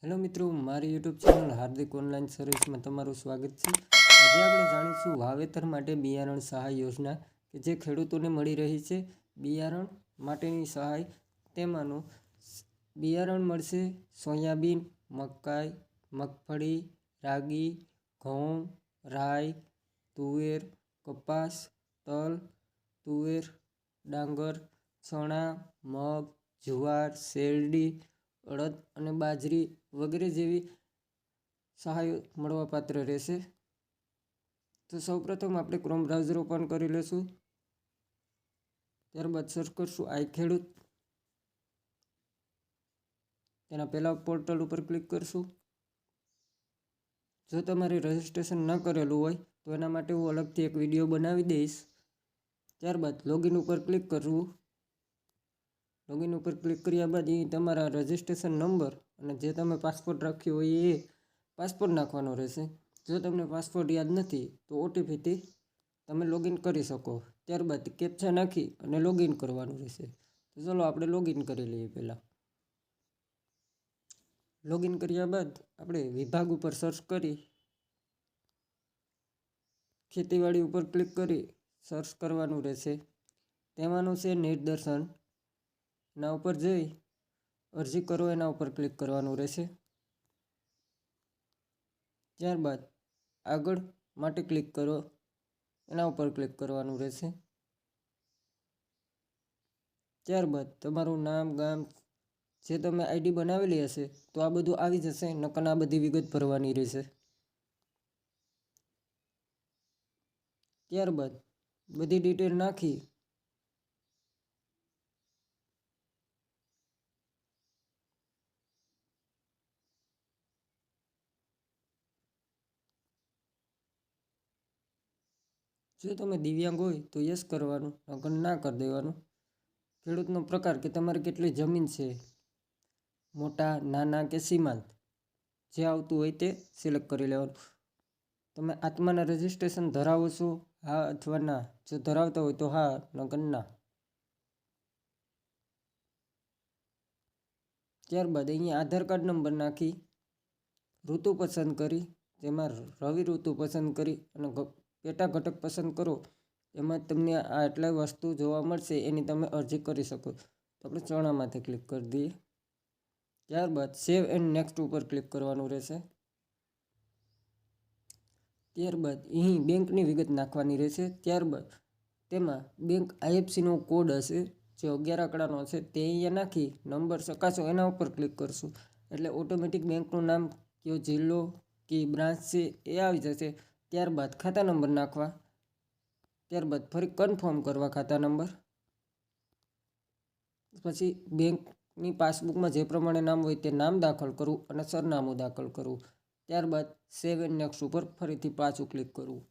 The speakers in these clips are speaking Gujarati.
હેલો મિત્રો, મારી યુટ્યુબ ચેનલ હાર્દિક ઓનલાઈન સર્વિસમાં તમારું સ્વાગત છે। આજે આપણે જાણીશું વાવેતર માટે બિયારણ સહાય યોજના કે જે ખેડૂતોને મળી રહી છે। બિયારણ માટેની સહાય, તેમાંનું બિયારણ મળશે સોયાબીન, મકાઈ, મગફળી, રાગી, ઘઉં, રાઈ, તુવેર, કપાસ, તલ, તુવેર, ડાંગર, ચણા, મગ, જુવાર, શેરડી, અડદ અને બાજરી વગેરે જેવી સહાય મળવાપાત્ર રહેશે। તો સૌપ્રથમ આપણે ક્રોમ બ્રાઉઝર ઓપન કરી લેશું। ત્યારબાદ સર્ચ કરશું આઈ ખેડૂત। તેના પહેલા પોર્ટલ ઉપર ક્લિક કરશું। જો તમારે રજિસ્ટ્રેશન ન કરેલું હોય તો એના માટે હું અલગથી એક વિડીયો બનાવી દઈશ। ત્યારબાદ લોગિન ઉપર ક્લિક કરવું। લોગિન ઉપર ક્લિક કર્યા બાદ અહીં તમારા રજિસ્ટ્રેશન નંબર અને જે તમે પાસપોર્ટ રાખ્યો હોય એ પાસપોર્ટ નાખવાનો રહેશે। જો તમને પાસપોર્ટ યાદ નથી તો ઓટીપીથી તમે લોગિન કરી શકો। ત્યારબાદ કેપ્ચા નાખી અને લોગિન કરવાનું રહેશે। તો ચલો આપણે લોગિન કરી લઈએ। પહેલાં લોગિન કર્યા બાદ આપણે વિભાગ ઉપર સર્ચ કરી ખેતીવાડી ઉપર ક્લિક કરી સર્ચ કરવાનું રહેશે। તેમાંનું છે નિદર્શન, એના ઉપર જઈ અરજી કરો એના ઉપર ક્લિક કરવાનું રહેશે। ત્યારબાદ આગળ માટે ક્લિક કરો એના ઉપર ક્લિક કરવાનું રહેશે। ત્યારબાદ તમારું નામ, ગામ, જે તમે આઈડી બનાવેલી હશે તો આ બધું આવી જશે, નકર આ બધી વિગત ભરવાની રહેશે। ત્યારબાદ બધી ડિટેલ નાખી જો તમે દિવ્યાંગ હોય તો યસ કરવાનું, નકર ના કરી દેવાનું। ખેડૂતનો પ્રકાર કે તમારે કેટલી જમીન છે, મોટા, નાના કે સીમાંત, જે આવતું હોય તે સિલેક્ટ કરી લેવાનું। તમે આત્માના રજિસ્ટ્રેશન ધરાવો છો, હા અથવા ના? જો ધરાવતા હોય તો હા, નકર ના। ત્યારબાદ અહીંયા આધાર કાર્ડ નંબર નાખી ઋતુ પસંદ કરી, જેમાં રવિ ઋતુ પસંદ કરી અને પેટા ઘટક પસંદ કરો, એમાં તમને આ આટલા વસ્તુ જોવા મળશે, એની તમે અરજી કરી શકો। તો આપણે ચણામાંથી ક્લિક કરી દઈએ। ત્યારબાદ સેવ એન્ડ નેક્સ્ટ ઉપર ક્લિક કરવાનું રહેશે। ત્યારબાદ અહીં બેંકની વિગત નાખવાની રહેશે। ત્યારબાદ તેમાં બેંક આઈએફસીનો કોડ હશે જે 11 આંકડાનો હશે, તે અહીંયા નાખી નંબર ચકાસો એના ઉપર ક્લિક કરશું એટલે ઓટોમેટિક બેંકનું નામ, કયો જિલ્લો, કઈ બ્રાન્ચ છે એ આવી જશે। ત્યારબાદ ખાતા નંબર નાખવા, ત્યારબાદ ફરી કન્ફર્મ કરવા ખાતા નંબર, પછી બેંકની પાસબુકમાં જે પ્રમાણે નામ હોય તે નામ દાખલ કરવું અને સરનામું દાખલ કરવું। ત્યારબાદ સેવ એન્ડ નેક્સ્ટ ઉપર ફરીથી પાછું ક્લિક કરવું।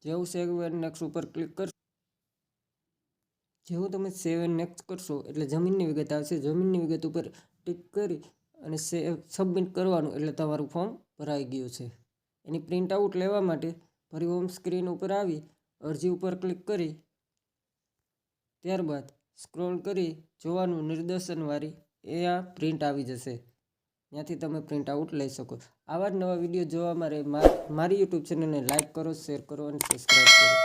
જેવું સેવ એન્ડ નેક્સ્ટ ઉપર ક્લિક કરશો, જેવું તમે સેવ એન્ડ નેક્સ્ટ કરશો એટલે જમીનની વિગત આવશે। જમીનની વિગત ઉપર ટિક કરી અને સેવ સબમિટ કરવાનું એટલે તમારું ફોર્મ ભરાઈ ગયું છે। એની પ્રિન્ટ આઉટ લેવા માટે ફરી હોમ સ્ક્રીન ઉપર આવી અરજી ઉપર ક્લિક કરી ત્યારબાદ સ્ક્રોલ કરી જોવાનું નિદર્શનવાળી એ આ પ્રિન્ટ આવી જશે, ત્યાંથી તમે પ્રિન્ટ આઉટ લઈ શકો। આવા જ નવા વિડીયો જોવા માટે મારી યુટ્યુબ ચેનલને લાઇક કરો, શેર કરો અને સબસ્ક્રાઈબ કરો।